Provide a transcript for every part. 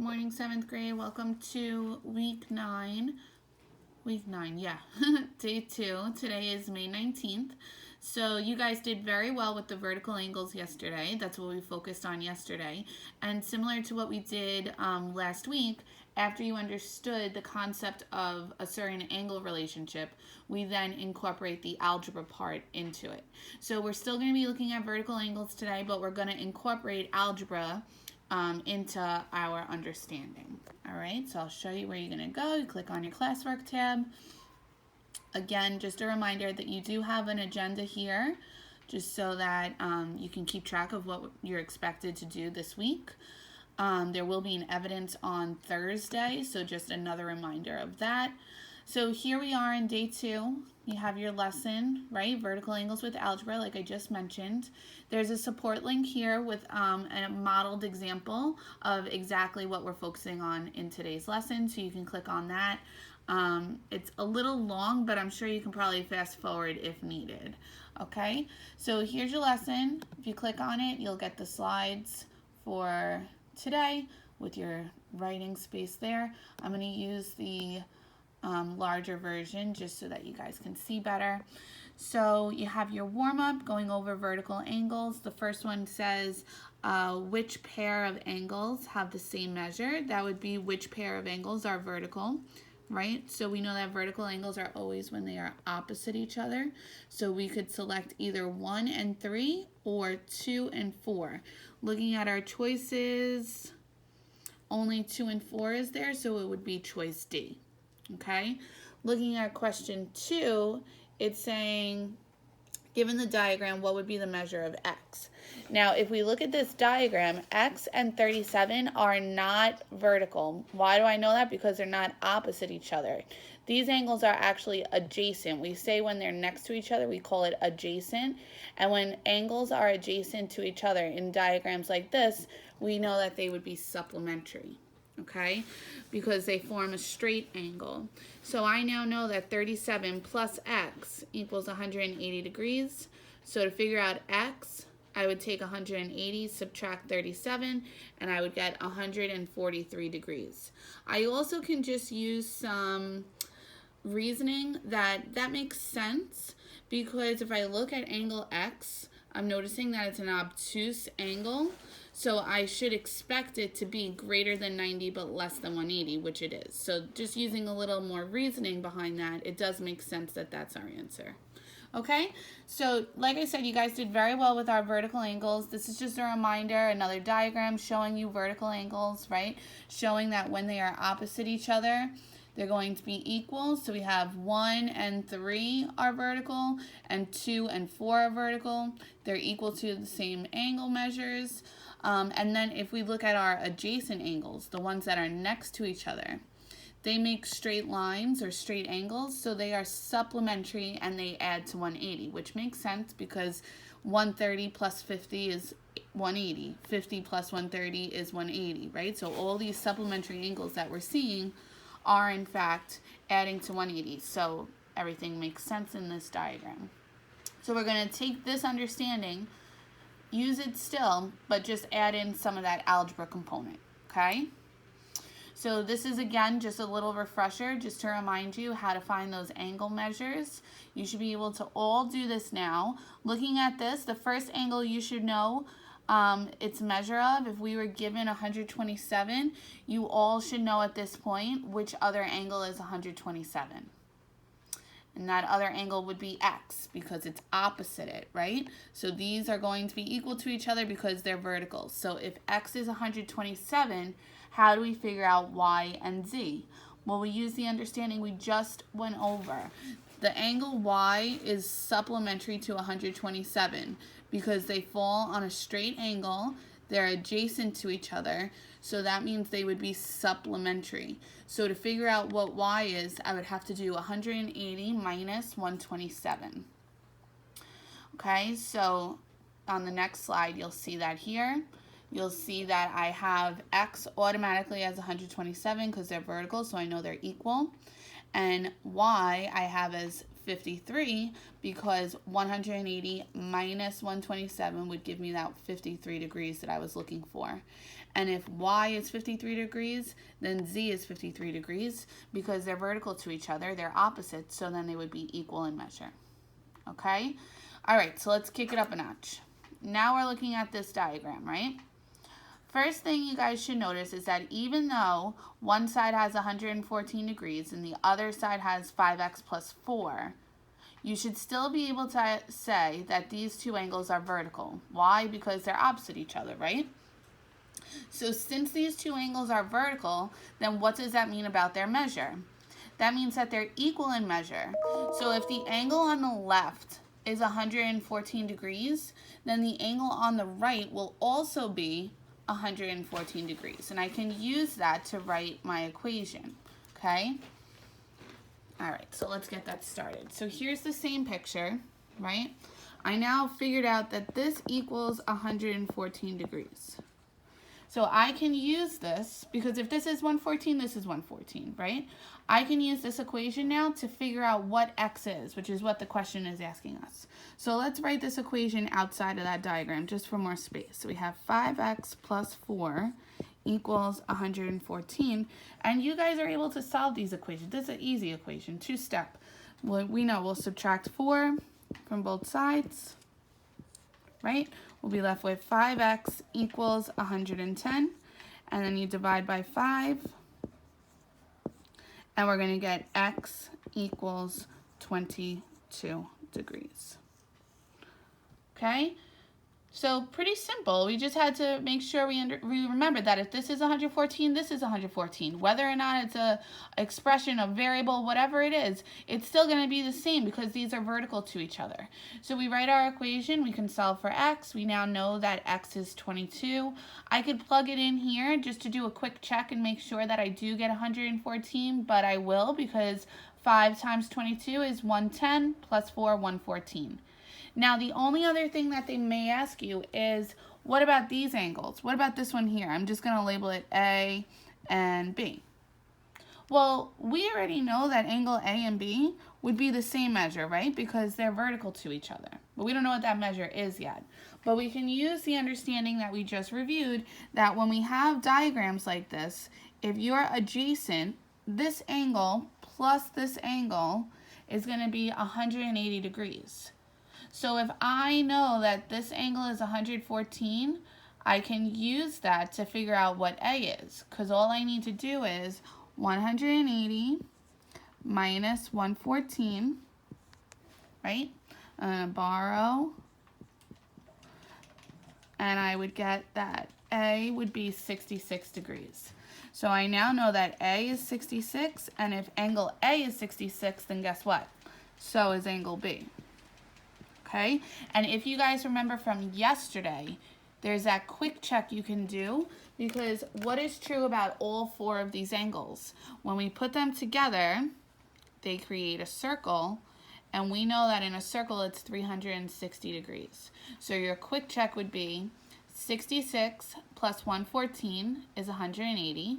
Morning, 7th grade. Welcome to week 9. Week 9, yeah. Day 2. Today is May 19th. So you guys did very well with the vertical angles yesterday. That's what we focused on yesterday. And similar to what we did last week, after you understood the concept of a certain angle relationship, we then incorporate the algebra part into it. So we're still going to be looking at vertical angles today, but we're going to incorporate algebra into our understanding. All right, so I'll show you where you're going to go. You click on your classwork tab. Again, just a reminder that you do have an agenda here, just so that you can keep track of what you're expected to do this week. There will be an evidence on Thursday, so just another reminder of that. So here we are in day 2. You have your lesson, right? Vertical angles with algebra, like I just mentioned. There's a support link here with a modeled example of exactly what we're focusing on in today's lesson, so you can click on that. It's a little long, but I'm sure you can probably fast forward if needed. Okay, so here's your lesson. If you click on it, you'll get the slides for today with your writing space there. I'm going to use the larger version just so that you guys can see better. So you have your warm-up going over vertical angles. The first one says which pair of angles have the same measure. That would be which pair of angles are vertical, right? So we know that vertical angles are always when they are opposite each other. So we could select either 1 and 3 or 2 and 4. Looking at our choices, only 2 and 4 is there, so it would be choice D. Okay, looking at question 2, it's saying, given the diagram, what would be the measure of x? Now, if we look at this diagram, x and 37 are not vertical. Why do I know that? Because they're not opposite each other. These angles are actually adjacent. We say when they're next to each other, we call it adjacent. And when angles are adjacent to each other in diagrams like this, we know that they would be supplementary. Okay, because they form a straight angle. So I now know that 37 plus x equals 180 degrees. So to figure out x, I would take 180, subtract 37, and I would get 143 degrees. I also can just use some reasoning that makes sense, because if I look at angle x, I'm noticing that it's an obtuse angle. So I should expect it to be greater than 90 but less than 180, which it is. So just using a little more reasoning behind that, it does make sense that that's our answer. Okay, so like I said, you guys did very well with our vertical angles. This is just a reminder, another diagram showing you vertical angles, right? Showing that when they are opposite each other, they're going to be equal. So we have 1 and 3 are vertical, and 2 and 4 are vertical. They're equal to the same angle measures. And then if we look at our adjacent angles, the ones that are next to each other, they make straight lines or straight angles, so they are supplementary and they add to 180, which makes sense because 130 plus 50 is 180. 50 plus 130 is 180, right? So all these supplementary angles that we're seeing are in fact adding to 180. So everything makes sense in this diagram. So we're going to take this understanding, use it still, but just add in some of that algebra component, okay? So this is, again, just a little refresher, just to remind you how to find those angle measures. You should be able to all do this now. Looking at this, the first angle you should know its measure of. If we were given 127, you all should know at this point which other angle is 127. And that other angle would be x because it's opposite it, right? So these are going to be equal to each other because they're vertical. So if x is 127, how do we figure out y and z? Well, we use the understanding we just went over. The angle y is supplementary to 127 because they fall on a straight angle. They're adjacent to each other, so that means they would be supplementary. So to figure out what y is, I would have to do 180 minus 127. Okay, so on the next slide, you'll see that here. You'll see that I have x automatically as 127 because they're vertical, so I know they're equal. And y I have as 53 because 180 minus 127 would give me that 53 degrees that I was looking for. And if y is 53 degrees, then z is 53 degrees because they're vertical to each other. They're opposites, so then they would be equal in measure. Okay? All right, so let's kick it up a notch. Now we're looking at this diagram, right? First thing you guys should notice is that even though one side has 114 degrees and the other side has 5x plus 4, you should still be able to say that these two angles are vertical. Why? Because they're opposite each other, right? So since these two angles are vertical, then what does that mean about their measure? That means that they're equal in measure. So if the angle on the left is 114 degrees, then the angle on the right will also be 114 degrees. And I can use that to write my equation, okay? All right, so let's get that started. So here's the same picture, right? I now figured out that this equals 114 degrees. So I can use this, because if this is 114, this is 114, right? I can use this equation now to figure out what x is, which is what the question is asking us. So let's write this equation outside of that diagram just for more space. So we have 5x plus 4 equals 114. And you guys are able to solve these equations. This is an easy equation, two-step. Well, we know we'll subtract 4 from both sides, right? We'll be left with 5x equals 110, and then you divide by 5, and we're going to get x equals 22 degrees. Okay? So pretty simple. We just had to make sure we remember that if this is 114, this is 114. Whether or not it's a expression, a variable, whatever it is, it's still going to be the same because these are vertical to each other. So we write our equation. We can solve for x. We now know that x is 22. I could plug it in here just to do a quick check and make sure that I do get 114, but I will because 5 times 22 is 110 plus 4, 114. Now, the only other thing that they may ask you is, what about these angles? What about this one here? I'm just going to label it A and B. Well, we already know that angle A and B would be the same measure, right? Because they're vertical to each other. But we don't know what that measure is yet. But we can use the understanding that we just reviewed that when we have diagrams like this, if you're adjacent, this angle plus this angle is going to be 180 degrees. So if I know that this angle is 114, I can use that to figure out what A is, because all I need to do is 180 minus 114, right? I'm going to borrow, and I would get that A would be 66 degrees. So I now know that A is 66, and if angle A is 66, then guess what? So is angle B. Okay, and if you guys remember from yesterday, there's that quick check you can do, because what is true about all 4 of these angles? When we put them together, they create a circle, and we know that in a circle it's 360 degrees. So your quick check would be 66 plus 114 is 180,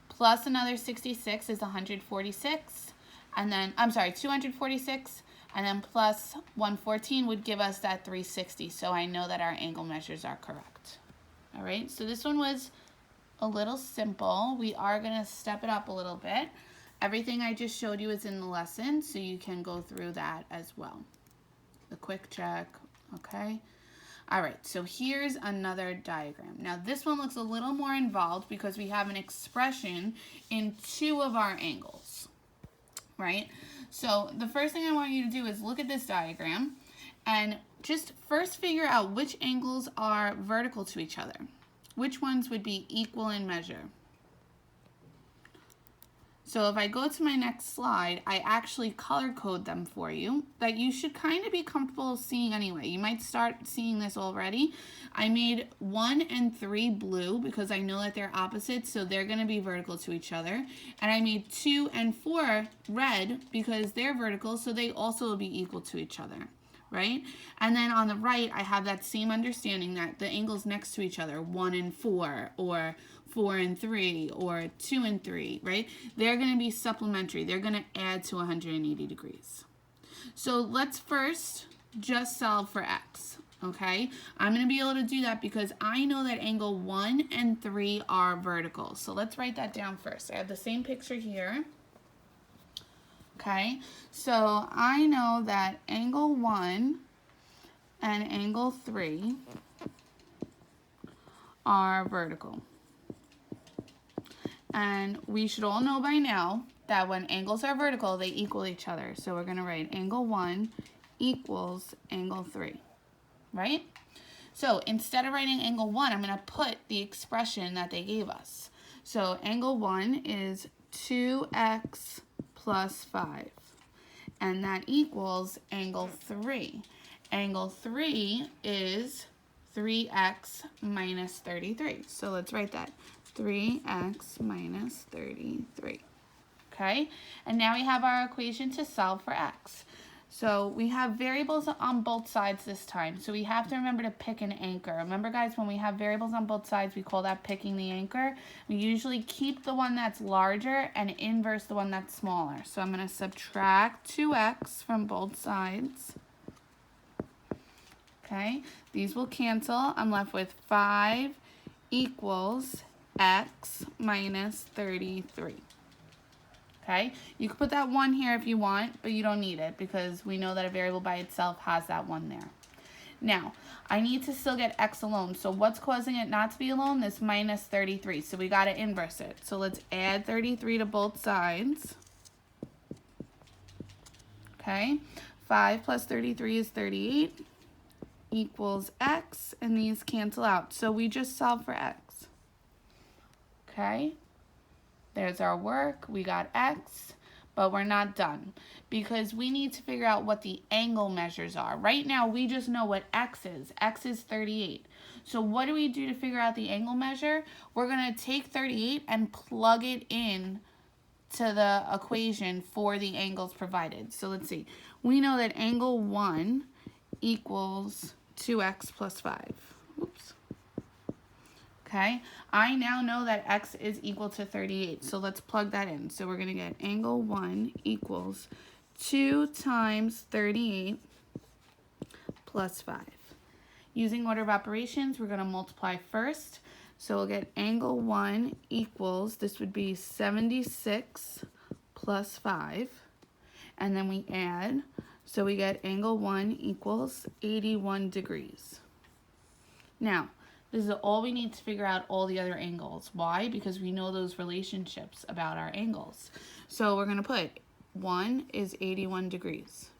plus another 66 is 146, and then, 246, and then plus 114 would give us that 360. So I know that our angle measures are correct. All right, so this one was a little simple. We are going to step it up a little bit. Everything I just showed you is in the lesson, so you can go through that as well. The quick check, okay? All right, so here's another diagram. Now this one looks a little more involved because we have an expression in 2 of our angles, right? So the first thing I want you to do is look at this diagram and just first figure out which angles are vertical to each other. Which ones would be equal in measure? So if I go to my next slide, I actually color code them for you that you should kind of be comfortable seeing anyway. You might start seeing this already. I made 1 and 3 blue because I know that they're opposites, so they're going to be vertical to each other. And I made 2 and 4 red because they're vertical, so they also will be equal to each other, right? And then on the right, I have that same understanding that the angles next to each other, 1 and 4, or 4 and 3, or 2 and 3, right? They're going to be supplementary. They're going to add to 180 degrees. So let's first just solve for x, okay? I'm going to be able to do that because I know that angle 1 and 3 are vertical. So let's write that down first. I have the same picture here. Okay, so I know that angle 1 and angle 3 are vertical. And we should all know by now that when angles are vertical, they equal each other. So we're going to write angle 1 equals angle 3, right? So instead of writing angle 1, I'm going to put the expression that they gave us. So angle 1 is 2x plus 5. And that equals angle 3. Angle 3 is 3x minus 33. So let's write that. 3x minus 33. Okay? And now we have our equation to solve for x. So we have variables on both sides this time. So we have to remember to pick an anchor. Remember, guys, when we have variables on both sides, we call that picking the anchor. We usually keep the one that's larger and inverse the one that's smaller. So I'm going to subtract 2x from both sides. Okay, these will cancel. I'm left with 5 equals x minus 33. Okay, you can put that 1 here if you want, but you don't need it because we know that a variable by itself has that 1 there. Now, I need to still get x alone. So what's causing it not to be alone? This minus 33. So we got to inverse it. So let's add 33 to both sides. Okay, 5 plus 33 is 38 equals x, and these cancel out. So we just solve for x. Okay. There's our work, we got x, but we're not done because we need to figure out what the angle measures are. Right now, we just know what x is. X is 38. So what do we do to figure out the angle measure? We're gonna take 38 and plug it in to the equation for the angles provided. So let's see. We know that angle 1 equals 2x plus 5. Oops. Okay, I now know that x is equal to 38, so let's plug that in. So we're going to get angle 1 equals 2 times 38 plus 5. Using order of operations, we're going to multiply first. So we'll get angle 1 equals, this would be 76 plus 5. And then we add, so we get angle 1 equals 81 degrees. Now, this is all we need to figure out all the other angles. Why? Because we know those relationships about our angles. So we're going to put 1 is 81 degrees.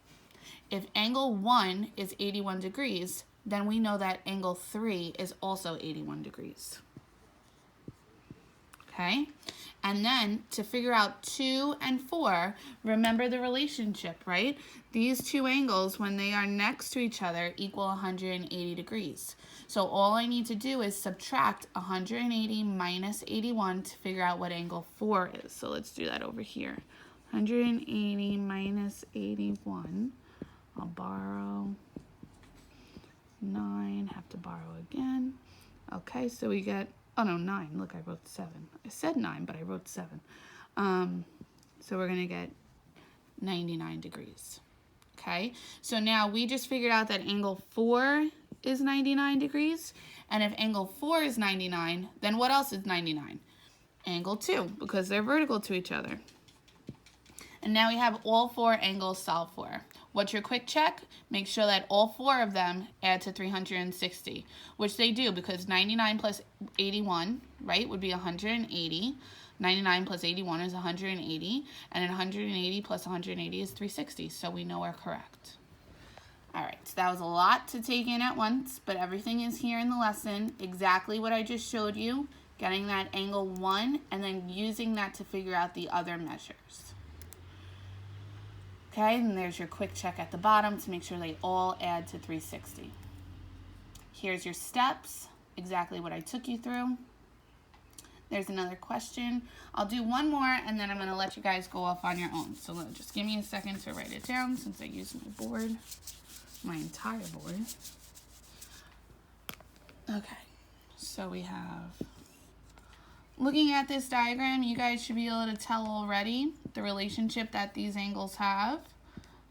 If angle 1 is 81 degrees, then we know that angle 3 is also 81 degrees. Okay? And then to figure out 2 and 4, remember the relationship, right? These two angles, when they are next to each other, equal 180 degrees. So all I need to do is subtract 180 minus 81 to figure out what angle 4 is. So let's do that over here. 180 minus 81. I'll borrow 9, have to borrow again. Okay, so we get, oh no, 9. Look, I wrote 7. I said 9, but I wrote 7. So we're going to get 99 degrees. Okay, so now we just figured out that angle 4 is 99 degrees. And if angle 4 is 99, then what else is 99? Angle 2, because they're vertical to each other. And now we have all 4 angles solved for. What's your quick check? Make sure that all 4 of them add to 360, which they do because 99 plus 81, right, would be 180. 99 plus 81 is 180, and 180 plus 180 is 360, so we know we're correct. All right, so that was a lot to take in at once, but everything is here in the lesson, exactly what I just showed you, getting that angle 1, and then using that to figure out the other measures. Okay, and there's your quick check at the bottom to make sure they all add to 360. Here's your steps, exactly what I took you through. There's another question. I'll do one more and then I'm going to let you guys go off on your own. So just give me a second to write it down since I used my board, my entire board. Okay, so we have, looking at this diagram, you guys should be able to tell already the relationship that these angles have.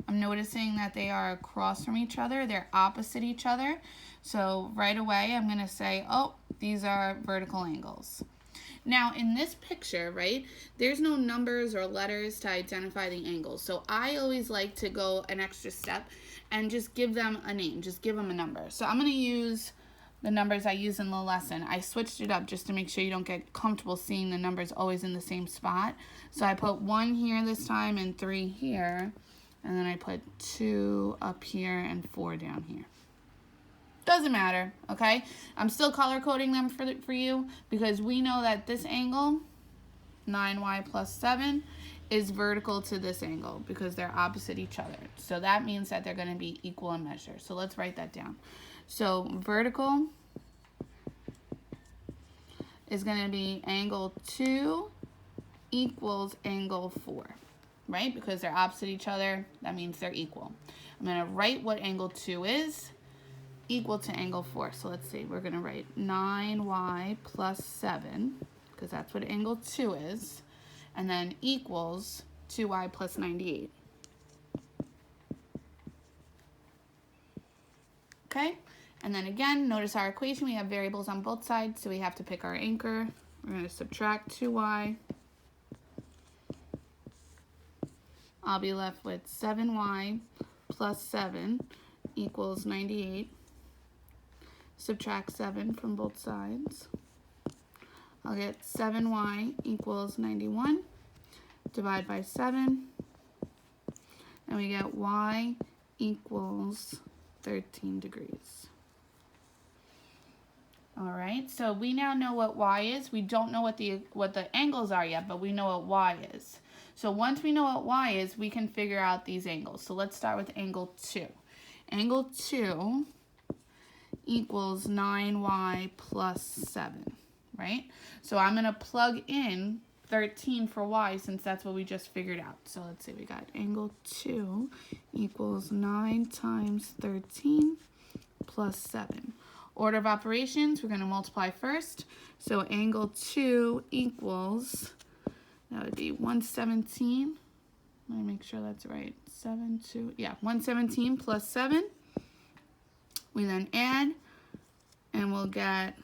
I'm noticing that they are across from each other. They're opposite each other. So right away, I'm going to say, oh, these are vertical angles. Now, in this picture, right, there's no numbers or letters to identify the angles. So I always like to go an extra step and just give them a name. Just give them a number. So I'm going to use the numbers I use in the lesson. I switched it up just to make sure you don't get comfortable seeing the numbers always in the same spot. So I put 1 here this time and 3 here. And then I put 2 up here and 4 down here. Doesn't matter, okay? I'm still color coding them for you because we know that this angle, 9y plus 7, is vertical to this angle because they're opposite each other. So that means that they're going to be equal in measure. So let's write that down. So vertical is going to be angle 2 equals angle 4, right? Because they're opposite each other, that means they're equal. I'm going to write what angle 2 is. Equal to angle 4. So let's see, we're going to write 9y plus 7, because that's what angle 2 is, and then equals 2y plus 98. Okay, and then again, notice our equation, we have variables on both sides, so we have to pick our anchor. We're going to subtract 2y. I'll be left with 7y plus 7 equals 98. Subtract 7 from both sides. I'll get 7y equals 91. Divide by 7. And we get y equals 13 degrees. All right, so we now know what y is. We don't know what the angles are yet, but we know what y is. So once we know what y is, we can figure out these angles. So let's start with angle 2. Angle 2 equals 9y plus 7, right? So I'm going to plug in 13 for y since that's what we just figured out. So let's see, we got angle 2 equals 9 times 13 plus 7. Order of operations, we're going to multiply first. So angle 2 equals, that would be 117. Let me make sure that's right. 117 plus 7. We then add, and we'll get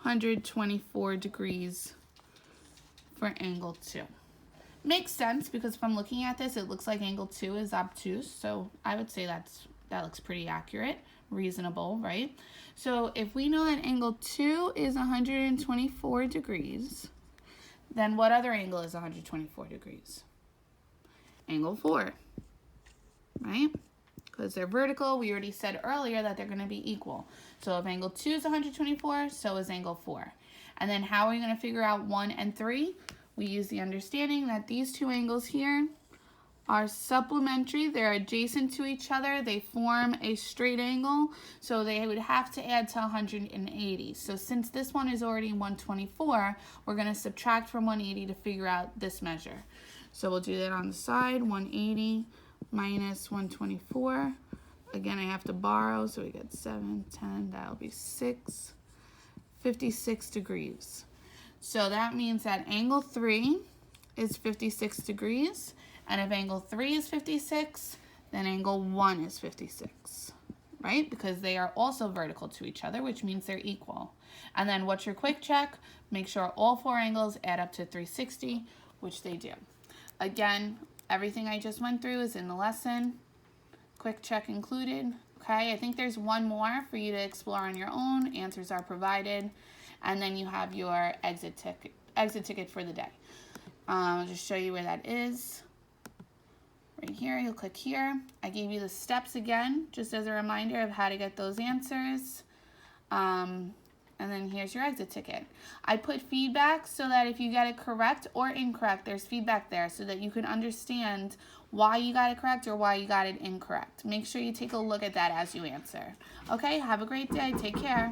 124 degrees for angle 2. Makes sense because if I'm looking at this, it looks like angle 2 is obtuse, so I would say that looks pretty accurate, reasonable, right? So if we know that angle 2 is 124 degrees, then what other angle is 124 degrees? Angle 4, right? Because they're vertical, we already said earlier that they're going to be equal. So if angle 2 is 124, so is angle 4. And then how are we going to figure out 1 and 3? We use the understanding that these two angles here are supplementary. They're adjacent to each other. They form a straight angle, so they would have to add to 180. So since this one is already 124, we're going to subtract from 180 to figure out this measure. So we'll do that on the side, 180 minus 124. Again, I have to borrow, so we get 7, 10, that'll be 6, 56 degrees. So that means that angle 3 is 56 degrees, and if angle 3 is 56, then angle 1 is 56, right? Because they are also vertical to each other, which means they're equal. And then what's your quick check? Make sure all 4 angles add up to 360, which they do. Again, everything I just went through is in the lesson, quick check included. Okay, I think there's one more for you to explore on your own. Answers are provided, and then you have your exit ticket for the day. I'll just show you where that is. Right here, you'll click here. I gave you the steps again, just as a reminder of how to get those answers. And then here's your exit ticket. I put feedback so that if you get it correct or incorrect, there's feedback there so that you can understand why you got it correct or why you got it incorrect. Make sure you take a look at that as you answer. Okay, have a great day. Take care.